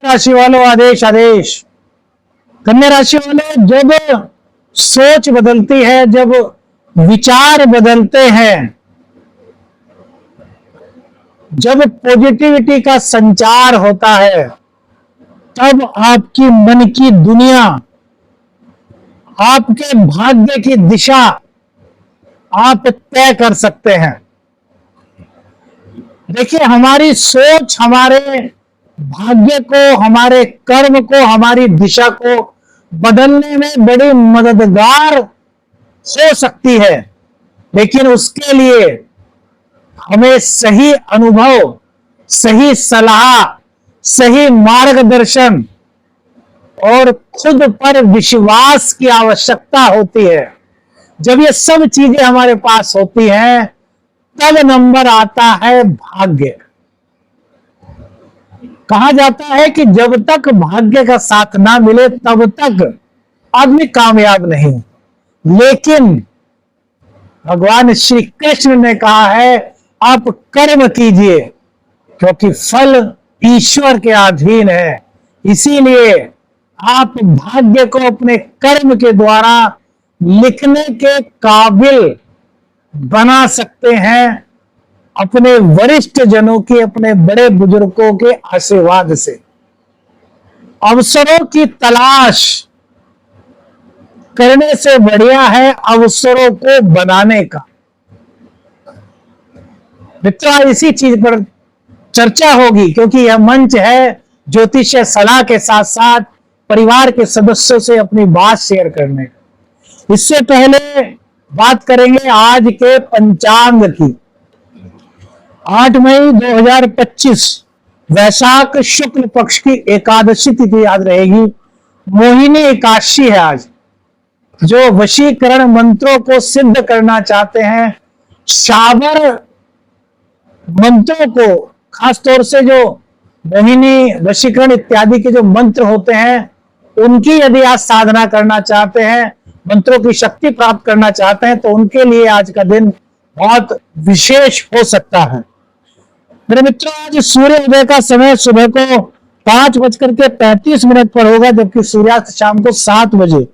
राशि वालों, आदेश आदेश। कन्या राशि वालों, जब सोच बदलती है, जब विचार बदलते हैं, जब पॉजिटिविटी का संचार होता है, तब आपकी मन की दुनिया, आपके भाग्य की दिशा आप तय कर सकते हैं। देखिए, हमारी सोच हमारे भाग्य को, हमारे कर्म को, हमारी दिशा को बदलने में बड़ी मददगार हो सकती है, लेकिन उसके लिए हमें सही अनुभव, सही सलाह, सही मार्गदर्शन और खुद पर विश्वास की आवश्यकता होती है। जब ये सब चीजें हमारे पास होती हैं, तब नंबर आता है भाग्य। कहा जाता है कि जब तक भाग्य का साथ ना मिले तब तक आदमी कामयाब नहीं। लेकिन भगवान श्री कृष्ण ने कहा है, आप कर्म कीजिए, क्योंकि फल ईश्वर के अधीन है। इसीलिए आप भाग्य को अपने कर्म के द्वारा लिखने के काबिल बना सकते हैं, अपने वरिष्ठ जनों की, अपने बड़े बुजुर्गों के आशीर्वाद से। अवसरों की तलाश करने से बढ़िया है अवसरों को बनाने का। मित्रों, इसी चीज पर चर्चा होगी, क्योंकि यह मंच है ज्योतिषीय सलाह के साथ साथ परिवार के सदस्यों से अपनी बात शेयर करने का। इससे पहले बात करेंगे आज के पंचांग की। 8 मई 2025 वैशाख शुक्ल पक्ष की एकादशी तिथि याद रहेगी। मोहिनी एकादशी है आज। जो वशीकरण मंत्रों को सिद्ध करना चाहते हैं, शाबर मंत्रों को, खासतौर से जो मोहिनी, वशीकरण इत्यादि के जो मंत्र होते हैं, उनकी यदि आज साधना करना चाहते हैं, मंत्रों की शक्ति प्राप्त करना चाहते हैं, तो उनके लिए आज का दिन बहुत विशेष हो सकता है। मेरे मित्रों, आज सूर्योदय का समय सुबह को 5:35 पर होगा, जबकि सूर्यास्त शाम को 7 बजे।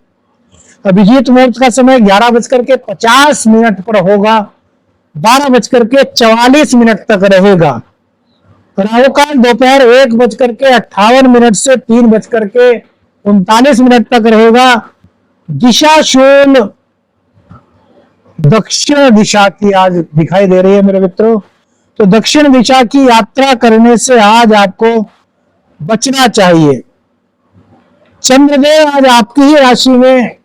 अभिजीत मुहूर्त का समय 11:50 पर होगा, 12:44 तक रहेगा। राहु काल दोपहर 1:58 से 3:39 तक रहेगा। दिशा शूल दक्षिण दिशा की आज दिखाई दे रही है मेरे मित्रों। तो दक्षिण दिशा की यात्रा करने से आज आपको बचना चाहिए। चंद्रदेव आज आपकी ही राशि में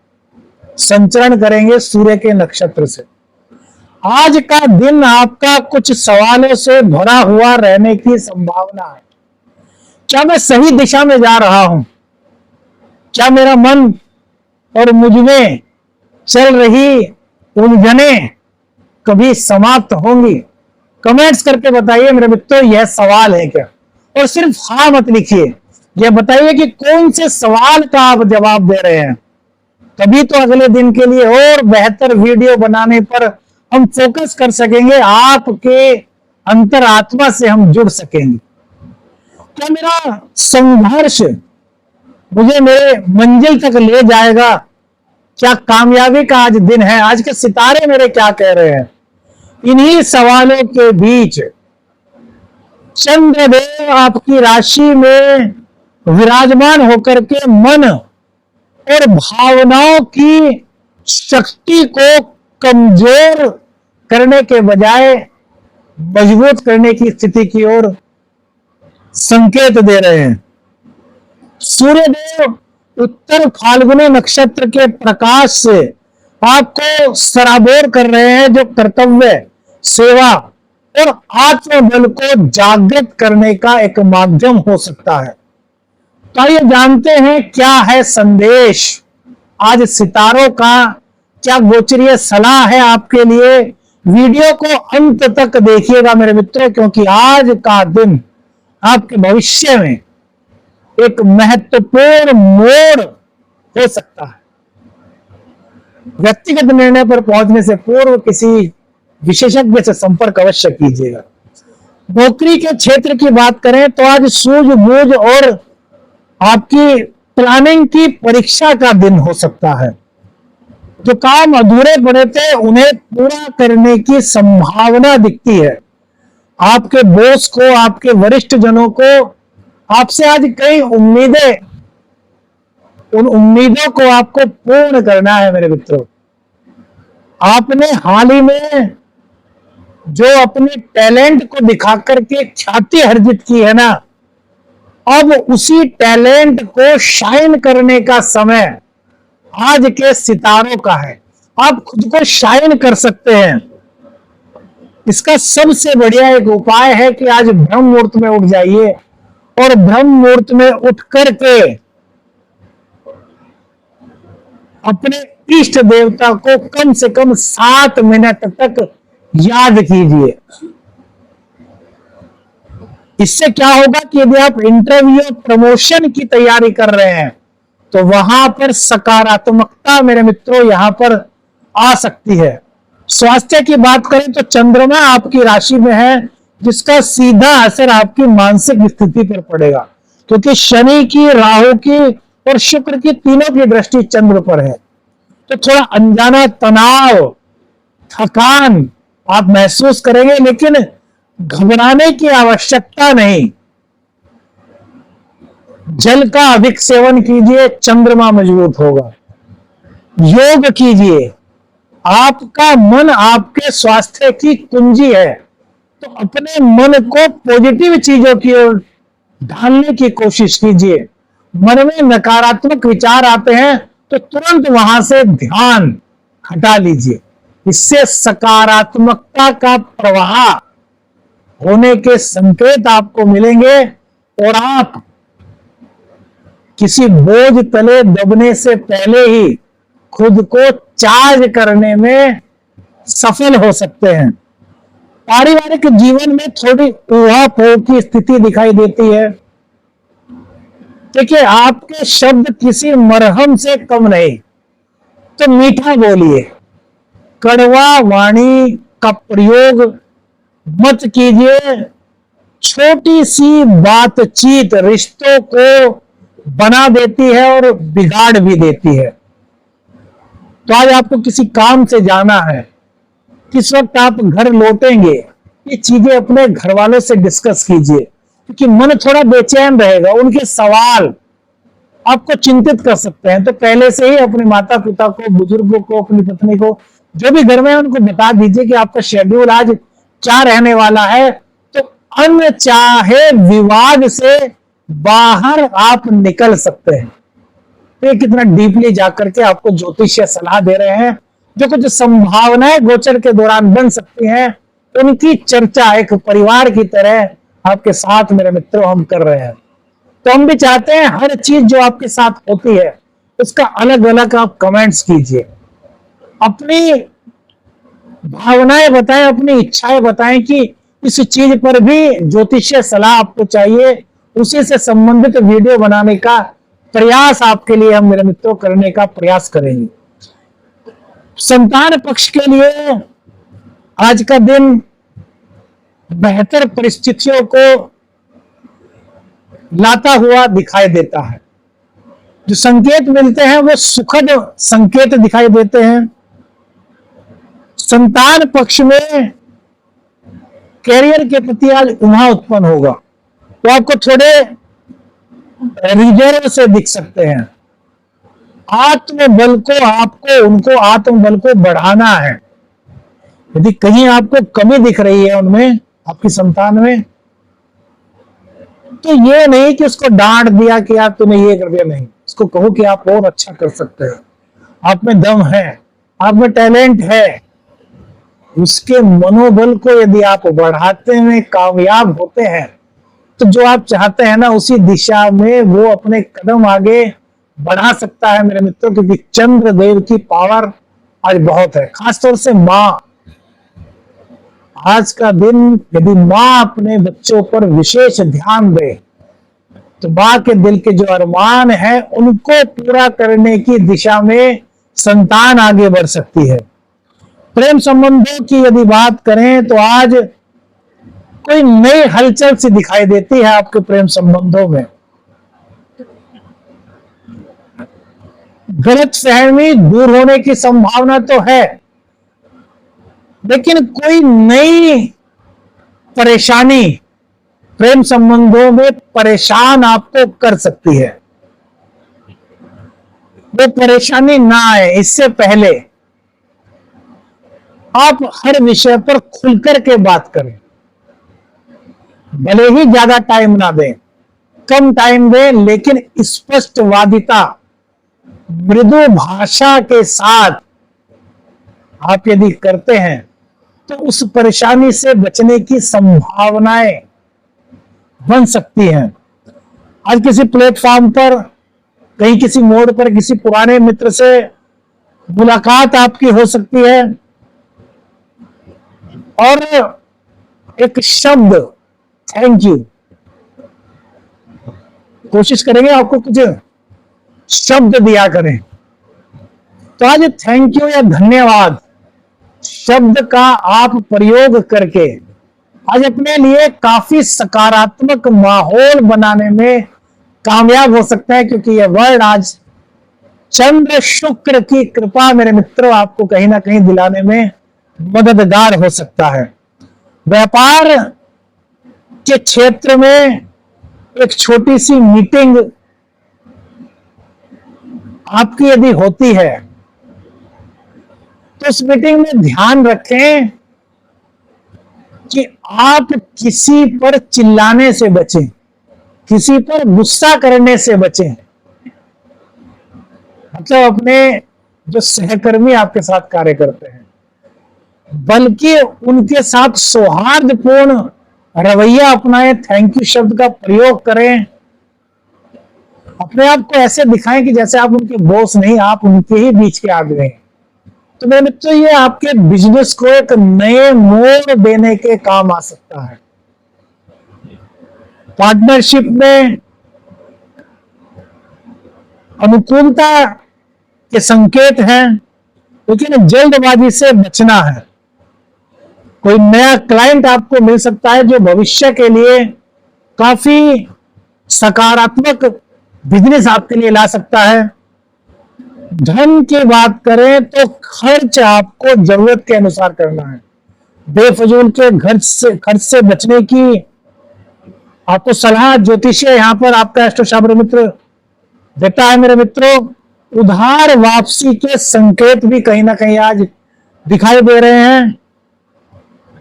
संचरण करेंगे सूर्य के नक्षत्र से। आज का दिन आपका कुछ सवालों से भरा हुआ रहने की संभावना है। क्या मैं सही दिशा में जा रहा हूं? क्या मेरा मन और मुझ में चल रही उलझने कभी समाप्त होंगी? कमेंट्स करके बताइए मेरे मित्रों, यह सवाल है क्या? और सिर्फ हाँ मत लिखिए, यह बताइए कि कौन से सवाल का आप जवाब दे रहे हैं। तभी तो अगले दिन के लिए और बेहतर वीडियो बनाने पर हम फोकस कर सकेंगे, आपके अंतरात्मा से हम जुड़ सकेंगे। क्या मेरा संघर्ष मुझे मेरे मंजिल तक ले जाएगा? क्या कामयाबी का आज दिन है? आज के सितारे मेरे क्या कह रहे हैं? इन्हीं सवालों के बीच चंद्रदेव आपकी राशि में विराजमान होकर के मन और भावनाओं की शक्ति को कमजोर करने के बजाय मजबूत करने की स्थिति की ओर संकेत दे रहे हैं। सूर्यदेव उत्तर फाल्गुनी नक्षत्र के प्रकाश से आपको सराबोर कर रहे हैं, जो कर्तव्य, सेवा और आत्मबल को जागृत करने का एक माध्यम हो सकता है। तो आइए जानते हैं क्या है संदेश आज सितारों का, क्या गोचरीय सलाह है आपके लिए। वीडियो को अंत तक देखिएगा मेरे मित्रों, क्योंकि आज का दिन आपके भविष्य में एक महत्वपूर्ण मोड़ हो सकता है। व्यक्तिगत निर्णय पर पहुंचने से पूर्व किसी विशेषज्ञ से संपर्क अवश्य कीजिएगा। नौकरी के क्षेत्र की बात करें तो आज सूझबूझ और आपकी प्लानिंग की परीक्षा का दिन हो सकता है। जो काम अधूरे पड़े थे उन्हें पूरा करने की संभावना दिखती है। आपके बॉस को, आपके वरिष्ठ जनों को आपसे आज कई उम्मीदें, उन उम्मीदों को आपको पूर्ण करना है मेरे मित्रों। आपने हाल ही में जो अपने टैलेंट को दिखा करके ख्याति अर्जित की है ना, अब उसी टैलेंट को शाइन करने का समय आज के सितारों का है। आप खुद को शाइन कर सकते हैं। इसका सबसे बढ़िया एक उपाय है कि आज ब्रह्म मुहूर्त में उठ जाइए और ब्रह्म मुहूर्त में उठ करके अपने इष्ट देवता को कम से कम 7 मिनट तक याद कीजिए। इससे क्या होगा कि यदि आप इंटरव्यू प्रमोशन की तैयारी कर रहे हैं तो वहां पर सकारात्मकता मेरे मित्रों यहां पर आ सकती है। स्वास्थ्य की बात करें तो चंद्रमा आपकी राशि में है, जिसका सीधा असर आपकी मानसिक स्थिति पर पड़ेगा, क्योंकि शनि की, राहु की और शुक्र की तीनों की दृष्टि चंद्र पर है। तो थोड़ा अनजाना तनाव, थकान आप महसूस करेंगे, लेकिन घबराने की आवश्यकता नहीं। जल का अधिक सेवन कीजिए, चंद्रमा मजबूत होगा। योग कीजिए। आपका मन आपके स्वास्थ्य की कुंजी है, तो अपने मन को पॉजिटिव चीजों की ओर ढालने की कोशिश कीजिए। मन में नकारात्मक विचार आते हैं तो तुरंत वहां से ध्यान हटा लीजिए। इससे सकारात्मकता का प्रवाह होने के संकेत आपको मिलेंगे और आप किसी बोझ तले दबने से पहले ही खुद को चार्ज करने में सफल हो सकते हैं। पारिवारिक जीवन में थोड़ी ऊहापोह की स्थिति दिखाई देती है। देखिए, आपके शब्द किसी मरहम से कम नहीं, तो मीठा बोलिए। कड़वा वाणी का प्रयोग मत कीजिए। छोटी सी बातचीत रिश्तों को बना देती है और बिगाड़ भी देती है। तो आज आपको किसी काम से जाना है, किस वक्त आप घर लौटेंगे, ये चीजें अपने घर वालों से डिस्कस कीजिए, क्योंकि मन थोड़ा बेचैन रहेगा। उनके सवाल आपको चिंतित कर सकते हैं। तो पहले से ही अपने माता पिता को, बुजुर्गों को, अपनी पत्नी को, जो भी घर में है, उनको बता दीजिए कि आपका शेड्यूल आज क्या रहने वाला है। तो अनचाहे विवाद से बाहर आप निकल सकते हैं। ये कितना डीपली जाकर के आपको ज्योतिषीय सलाह दे रहे हैं। जो कुछ संभावनाएं गोचर के दौरान बन सकती हैं, उनकी चर्चा एक परिवार की तरह आपके साथ मेरे मित्रों हम कर रहे हैं। तो हम भी चाहते हैं हर चीज जो आपके साथ होती है उसका अलग अलग आप कमेंट्स कीजिए, अपनी भावनाएं बताएं, अपनी इच्छाएं बताएं कि इस चीज पर भी ज्योतिषीय सलाह आपको चाहिए। उसी से संबंधित वीडियो बनाने का प्रयास आपके लिए हम मेरे मित्रों करने का प्रयास करेंगे। संतान पक्ष के लिए आज का दिन बेहतर परिस्थितियों को लाता हुआ दिखाई देता है। जो संकेत मिलते हैं वो सुखद संकेत दिखाई देते हैं। संतान पक्ष में कैरियर के प्रति आज उम्हा उत्पन्न होगा, तो आपको थोड़े रिजर्व से दिख सकते हैं। आत्मबल को, आपको उनको आत्मबल को बढ़ाना है। यदि कहीं आपको कमी दिख रही है उनमें, आपकी संतान में, तो ये नहीं कि उसको डांट दिया कि यार तूने ये कर दिया, नहीं। उसको कहो कि आप और अच्छा कर सकते हैं, आप में दम है, आप में टैलेंट है। उसके मनोबल को यदि आप बढ़ाते हुए कामयाब होते हैं तो जो आप चाहते हैं ना, उसी दिशा में वो अपने कदम आगे बढ़ा सकता है मेरे मित्रों, क्योंकि चंद्र देव की पावर आज बहुत है। खासतौर से माँ, आज का दिन यदि माँ अपने बच्चों पर विशेष ध्यान दे तो माँ के दिल के जो अरमान है उनको पूरा करने की दिशा में संतान आगे बढ़ सकती है। प्रेम संबंधों की यदि बात करें तो आज कोई नई हलचल सी दिखाई देती है आपके प्रेम संबंधों में। गलतफहमी दूर होने की संभावना तो है, लेकिन कोई नई परेशानी प्रेम संबंधों में परेशान आपको कर सकती है। वो परेशानी ना आए इससे पहले आप हर विषय पर खुलकर के बात करें। भले ही ज्यादा टाइम ना दें, कम टाइम दें, लेकिन स्पष्टवादिता, मृदु भाषा के साथ आप यदि करते हैं तो उस परेशानी से बचने की संभावनाएं बन सकती हैं। आज किसी प्लेटफॉर्म पर, कहीं किसी मोड़ पर किसी पुराने मित्र से मुलाकात आपकी हो सकती है और एक शब्द थैंक यू, कोशिश करेंगे आपको कुछ शब्द दिया करें, तो आज थैंक यू या धन्यवाद शब्द का आप प्रयोग करके आज अपने लिए काफी सकारात्मक माहौल बनाने में कामयाब हो सकते हैं, क्योंकि यह वर्ड आज चंद्र शुक्र की कृपा मेरे मित्रों आपको कहीं ना कहीं दिलाने में मददगार हो सकता है। व्यापार के क्षेत्र में एक छोटी सी मीटिंग आपकी यदि होती है तो उस मीटिंग में ध्यान रखें कि आप किसी पर चिल्लाने से बचें, किसी पर गुस्सा करने से बचें। मतलब अपने जो सहकर्मी आपके साथ कार्य करते हैं, बल्कि उनके साथ सौहार्दपूर्ण रवैया अपनाएं, थैंक यू शब्द का प्रयोग करें, अपने आप को ऐसे दिखाएं कि जैसे आप उनके बॉस नहीं, आप उनके ही बीच के आदमी हैं। तो मेरे मित्रों, ये आपके बिजनेस को एक नए मोड़ देने के काम आ सकता है। पार्टनरशिप में अनुकूलता के संकेत हैं, लेकिन जल्दबाजी से बचना है। कोई नया क्लाइंट आपको मिल सकता है जो भविष्य के लिए काफी सकारात्मक बिजनेस आपके लिए ला सकता है। धन की बात करें तो खर्च आपको जरूरत के अनुसार करना है। बेफजूल के खर्च से बचने की आपको सलाह ज्योतिषीय यहां पर आपका एस्ट्रोशास्त्र मित्र देता है। मेरे मित्रों, उधार वापसी के संकेत भी कहीं ना कहीं आज दिखाई दे रहे हैं।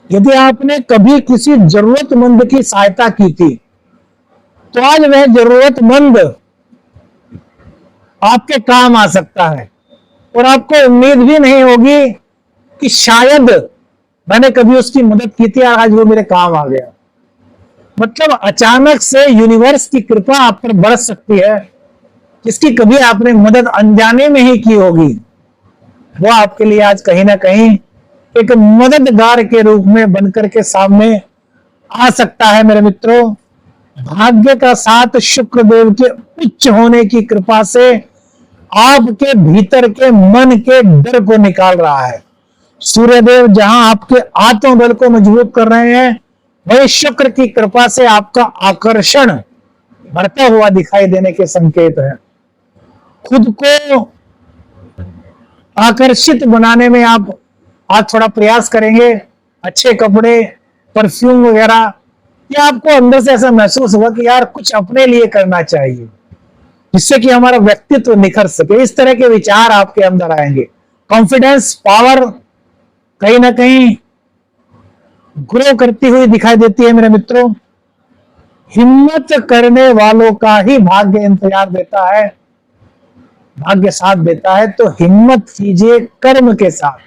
यदि आपने कभी किसी जरूरतमंद की सहायता की थी तो आज वह जरूरतमंद आपके काम आ सकता है और आपको उम्मीद भी नहीं होगी कि शायद मैंने कभी उसकी मदद की थी और आज वो मेरे काम आ गया। मतलब अचानक से यूनिवर्स की कृपा आप पर बरस सकती है, जिसकी कभी आपने मदद अनजाने में ही की होगी, वो आपके लिए आज कहीं ना कहीं एक मददगार के रूप में बनकर के सामने आ सकता है। मेरे मित्रों, भाग्य का साथ शुक्रदेव के उच्च होने की कृपा से आपके भीतर के मन के डर को निकाल रहा है। सूर्यदेव जहां आपके आत्मबल को मजबूत कर रहे हैं, वही शुक्र की कृपा से आपका आकर्षण बढ़ता हुआ दिखाई देने के संकेत है। खुद को आकर्षित बनाने में आप आज थोड़ा प्रयास करेंगे। अच्छे कपड़े, परफ्यूम वगैरह, या आपको अंदर से ऐसा महसूस होगा कि यार कुछ अपने लिए करना चाहिए, जिससे कि हमारा व्यक्तित्व निखर सके। इस तरह के विचार आपके अंदर आएंगे। कॉन्फिडेंस पावर कहीं ना कहीं ग्रो करती हुई दिखाई देती है। मेरे मित्रों, हिम्मत करने वालों का ही भाग्य इंतजार देता है, भाग्य साथ देता है। तो हिम्मत कीजिए कर्म के साथ,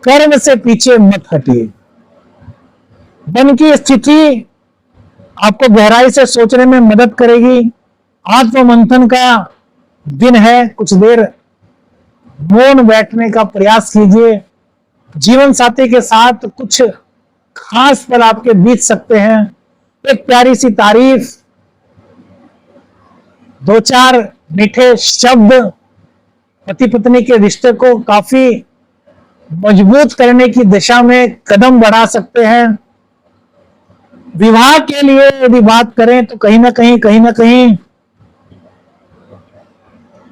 कर्म से पीछे मत हटिए। मन की स्थिति आपको गहराई से सोचने में मदद करेगी। आत्म मंथन का दिन है, कुछ देर मौन बैठने का प्रयास कीजिए। जीवन साथी के साथ कुछ खास पल आपके बीत सकते हैं। एक प्यारी सी तारीफ, दो चार मीठे शब्द पति पत्नी के रिश्ते को काफी मजबूत करने की दिशा में कदम बढ़ा सकते हैं। विवाह के लिए यदि बात करें तो कहीं ना कहीं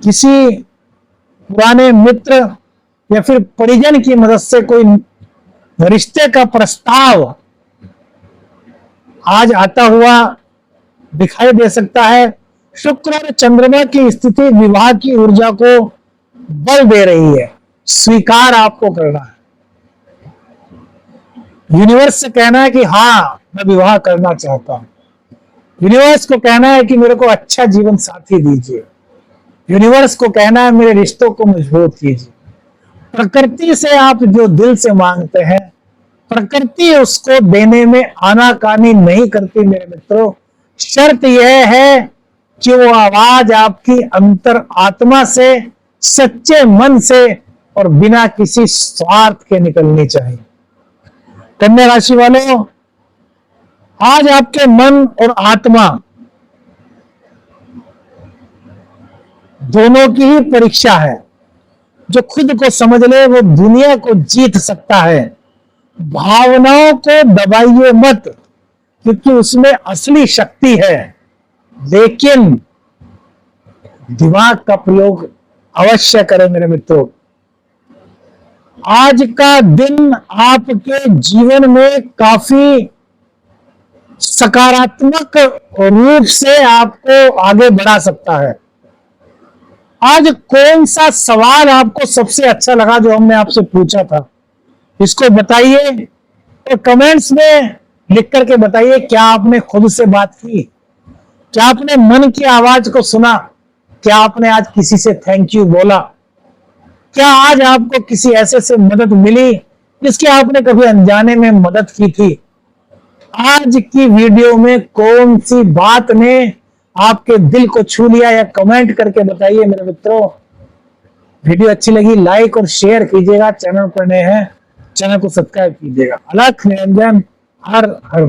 किसी पुराने मित्र या फिर परिजन की मदद से कोई रिश्ते का प्रस्ताव आज आता हुआ दिखाई दे सकता है। शुक्र और चंद्रमा की स्थिति विवाह की ऊर्जा को बल दे रही है। स्वीकार आपको करना है। यूनिवर्स से कहना है कि हाँ, मैं विवाह करना चाहता हूं। यूनिवर्स को कहना है कि मेरे को अच्छा जीवन साथी दीजिए। यूनिवर्स को कहना है मेरे रिश्तों को मजबूत कीजिए। प्रकृति से आप जो दिल से मांगते हैं, प्रकृति उसको देने में आनाकानी नहीं करती मेरे मित्रों। शर्त यह है कि वो आवाज आपकी अंतर आत्मा से, सच्चे मन से और बिना किसी स्वार्थ के निकलनी चाहिए। कन्या राशि वालों, आज आपके मन और आत्मा दोनों की ही परीक्षा है। जो खुद को समझ ले वो दुनिया को जीत सकता है। भावनाओं को दबाइए मत, क्योंकि उसमें असली शक्ति है, लेकिन दिमाग का प्रयोग अवश्य करें मेरे मित्रों। आज का दिन आपके जीवन में काफी सकारात्मक रूप से आपको आगे बढ़ा सकता है। आज कौन सा सवाल आपको सबसे अच्छा लगा जो हमने आपसे पूछा था, इसको बताइए और कमेंट्स में लिख करके बताइए। क्या आपने खुद से बात की? क्या आपने मन की आवाज को सुना? क्या आपने आज किसी से थैंक यू बोला? क्या आज आपको किसी ऐसे से मदद मिली जिसकी आपने कभी अनजाने में मदद की थी? आज की वीडियो में कौन सी बात ने आपके दिल को छू लिया, या कमेंट करके बताइए मेरे मित्रों। वीडियो अच्छी लगी लाइक और शेयर कीजिएगा। चैनल पर नए हैं, चैनल को सब्सक्राइब कीजिएगा। अलख निरंजन, हर हर